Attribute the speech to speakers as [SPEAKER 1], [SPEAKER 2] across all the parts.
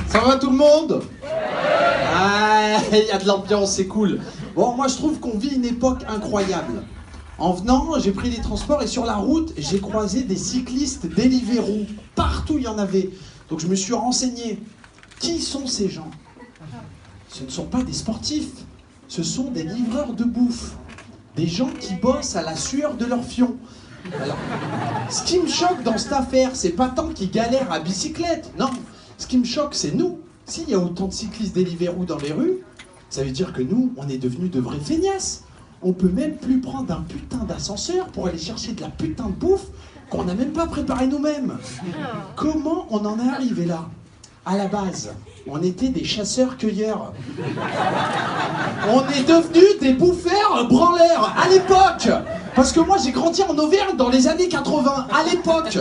[SPEAKER 1] Ça va tout le monde? Ah, il y a de l'ambiance, c'est cool. Bon, moi je trouve qu'on vit une époque incroyable. En venant, j'ai pris les transports et sur la route, j'ai croisé des cyclistes Deliveroo. Partout il y en avait. Donc je me suis renseigné. Qui sont ces gens? Ce ne sont pas des sportifs. Ce sont des livreurs de bouffe. Des gens qui bossent à la sueur de leur fion. Alors, ce qui me choque dans cette affaire, c'est pas tant qu'ils galèrent à bicyclette. Non, ce qui me choque, c'est nous. S'il y a autant de cyclistes Deliveroo dans les rues, ça veut dire que nous, on est devenus de vrais feignasses. On peut même plus prendre un putain d'ascenseur pour aller chercher de la putain de bouffe qu'on n'a même pas préparé nous-mêmes. Comment on en est arrivé là? À la base, on était des chasseurs-cueilleurs. On est devenus des bouffeurs branleurs à l'époque. Parce que moi j'ai grandi en Auvergne dans les années 80, à l'époque.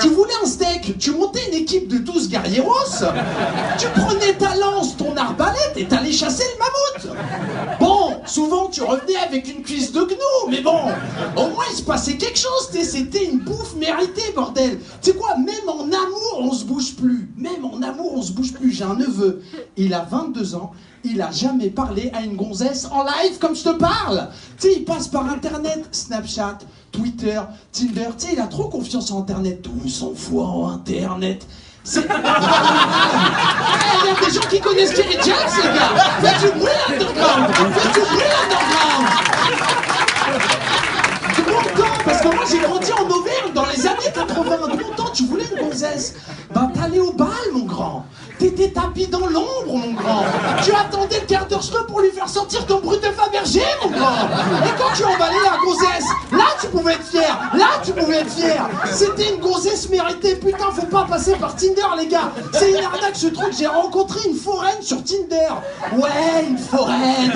[SPEAKER 1] Tu voulais un steak, tu montais une équipe de 12 guerrieros, tu prenais ta lance, ton arbalète et t'allais chasser le mammouth. Bon, souvent tu revenais avec une cuisse de gnou, mais bon, au moins il se passait quelque chose, c'était une bouffe méritée, bordel. Tu sais quoi, même en amour on se bouge plus. Même en amour on se bouge plus. J'ai un neveu, il a 22 ans. Il a jamais parlé à une gonzesse en live comme je te parle. Tu sais, il passe par Internet, Snapchat, Twitter, Tinder. Tu sais, il a trop confiance en Internet. Tout s'en fout en Internet. C'est... Il y a des gens qui connaissent Kerry James, les gars. Faites du bruit underground. Faites du bruit underground. De mon temps, parce que moi j'ai grandi en Auvergne dans les années 80. De mon temps, tu voulais une gonzesse. Ben t'allais au bal, mon grand. T'étais tapis dans l'ombre, mon grand. Tu attendais le quart d'heure slow pour lui faire sortir ton brut de Fabergé, mon grand. Et quand tu emballais la gonzesse, là tu pouvais être fier. Là tu pouvais être fier. C'était une gonzesse méritée. Putain, faut pas passer par Tinder, les gars. C'est une arnaque ce truc. J'ai rencontré une foraine sur Tinder. Ouais, une foraine.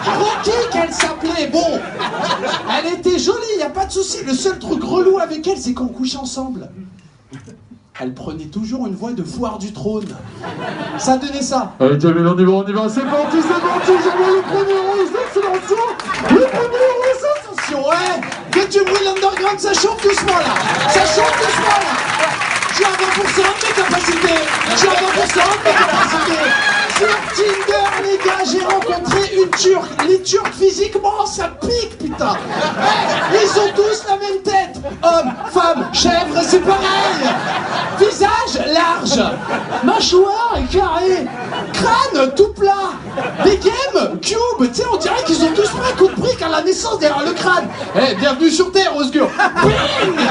[SPEAKER 1] Rocky qu'elle s'appelait. Bon, elle était jolie, y a pas de souci. Le seul truc relou avec elle, c'est qu'on couche ensemble. Elle prenait toujours une voix de foire du trône. Ça donnait ça.
[SPEAKER 2] Allez, Jamil, on y va, c'est parti, j'envoie le premier rose, excellent son. Le premier rose,
[SPEAKER 1] Attention, ouais. Que tu brûles l'underground, ça chauffe doucement là. Ça chauffe doucement là. Je suis à 20% de mes capacités. Je suis à 20% de mes capacités. Sur Tinder, les gars, j'ai rencontré une Turque. Les Turcs, physiquement, ça pique, putain. Hey, ils ont tous la même tête. Homme, femme, chèvre, c'est pareil. Visage large. Mâchoire carré. Crâne tout plat. Des games cube. Tu sais, on dirait qu'ils ont tous pris un coup de brique à la naissance derrière le crâne. Eh, bienvenue sur Terre, Osgur. Bing.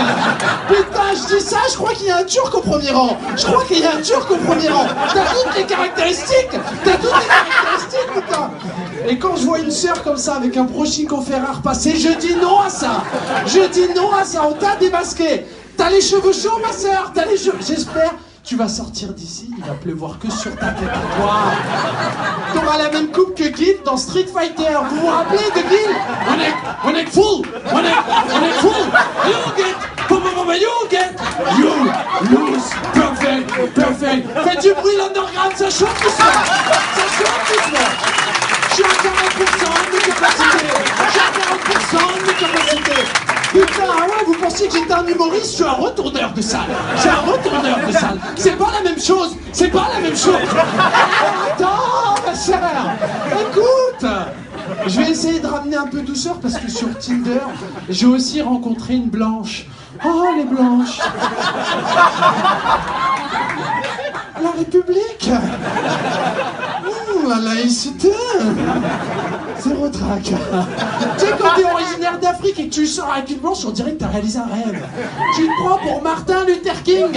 [SPEAKER 1] Putain, je dis ça, je crois qu'il y a un Turc au premier rang. Je crois qu'il y a un Turc au premier rang. T'as toutes les caractéristiques. T'as toutes les caractéristiques, putain. Et quand je vois une sœur comme ça avec un Prochico Ferrar passer, je dis non à ça. Je dis non à ça. On t'a démasqué. T'as les cheveux chauds, ma sœur. T'as les cheveux. J'espère. Tu vas sortir d'ici, il va pleuvoir que sur ta tête à toi. T'auras la même coupe que Gil dans Street Fighter. Vous vous rappelez de Gil? On est full. On est full. You lose. Perfect. Faites du bruit, l'underground, ça chauffe tout ça. Ça chauffe tout ça. Je suis à 40% de mes capacités. Je suis à 40% de mes capacités. Putain, ah ouais, vous pensiez que j'étais un humoriste? Je suis un retourneur de salle. C'est pas la même chose. Attends, ma sœur. Écoute. Je vais essayer de ramener un peu de douceur parce que sur Tinder, j'ai aussi rencontré une blanche. Oh, les blanches. La République. La laïcité. Zéro trac. Tu sais, quand t'es originaire d'Afrique et que tu sors avec une blanche, on dirait que t'as réalisé un rêve. Tu te prends pour Martin Luther King.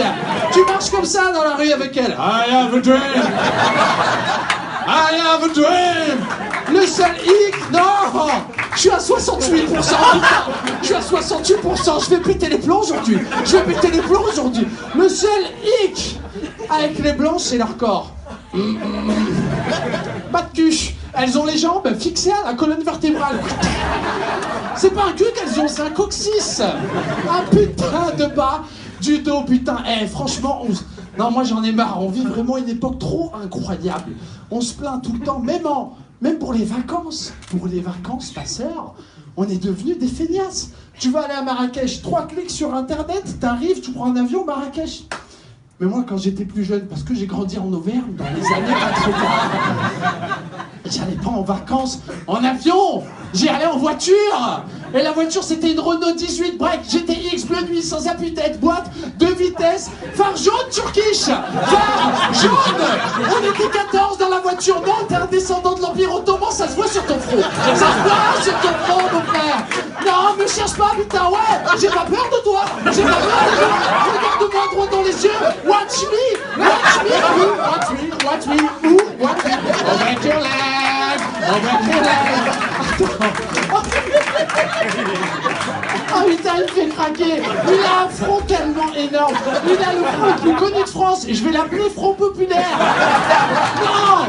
[SPEAKER 1] Tu marches comme ça dans la rue avec elle. I have a dream. I have a dream. Le seul hic, non. Je suis à 68%. Je suis à 68%. Je vais péter les plombs aujourd'hui. Le seul hic avec les blanches, c'est leur corps. Pas de cuche. Elles ont les jambes fixées à la colonne vertébrale. C'est pas un cul qu'elles ont, c'est un coccyx. Un putain de bas du dos, putain. Eh, franchement, non, moi j'en ai marre. On vit vraiment une époque trop incroyable. On se plaint tout le temps, même pour les vacances. Pour les vacances, ma sœur, on est devenus des feignasses. Tu vas aller à Marrakech, 3 clics sur Internet, t'arrives, tu prends un avion, Marrakech. Mais moi, quand j'étais plus jeune, parce que j'ai grandi en Auvergne dans les années 80, j'allais pas en vacances en avion, j'y allais en voiture. Et la voiture, c'était une Renault 18 break GTX bleu nuit sans appui-tête, boîte, 2 vitesses, phare jaune turkish, phare jaune. On était 14 dans la voiture. Non, t'es un descendant de l'Empire Ottoman, ça se voit sur ton front. Ça se voit sur ton front, mon frère. Non, me cherche pas, putain, ouais. J'ai pas peur de toi. J'ai pas peur de toi. Regarde-moi droit dans les yeux. Watch me. Watch me. Watch me. Watch me. Où? Watch me. Over your leg. Over your leg. Oh putain, il me fait craquer. Il a un front tellement énorme. Il a le front le plus connu de France. Et je vais l'appeler Front Populaire. Non,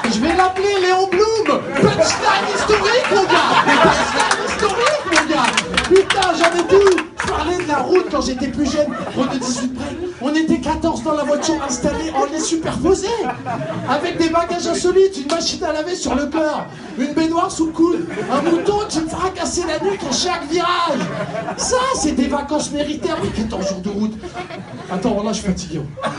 [SPEAKER 1] je vais l'appeler Léon Blum. Punchline historique, mon gars. Punchline historique, mon gars. Putain, j'en ai tout. Je parlais de la route quand j'étais plus jeune. Renault 18 break. On était 14 dans la voiture installée en lait superposé. Avec des bagages insolites, une machine à laver sur le cœur, une baignoire sous le coude, un mouton qui me fera casser la nuque à chaque virage. Ça, c'est des vacances méritées après 14 jours de route. Attends, là, je suis fatigué. 72%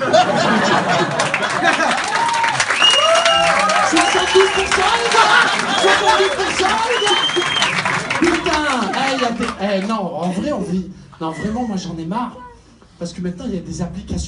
[SPEAKER 1] les gars. 72% les gars. Putain, non, en vrai, on vit. Non, vraiment, moi, j'en ai marre. Parce que maintenant, il y a des applications.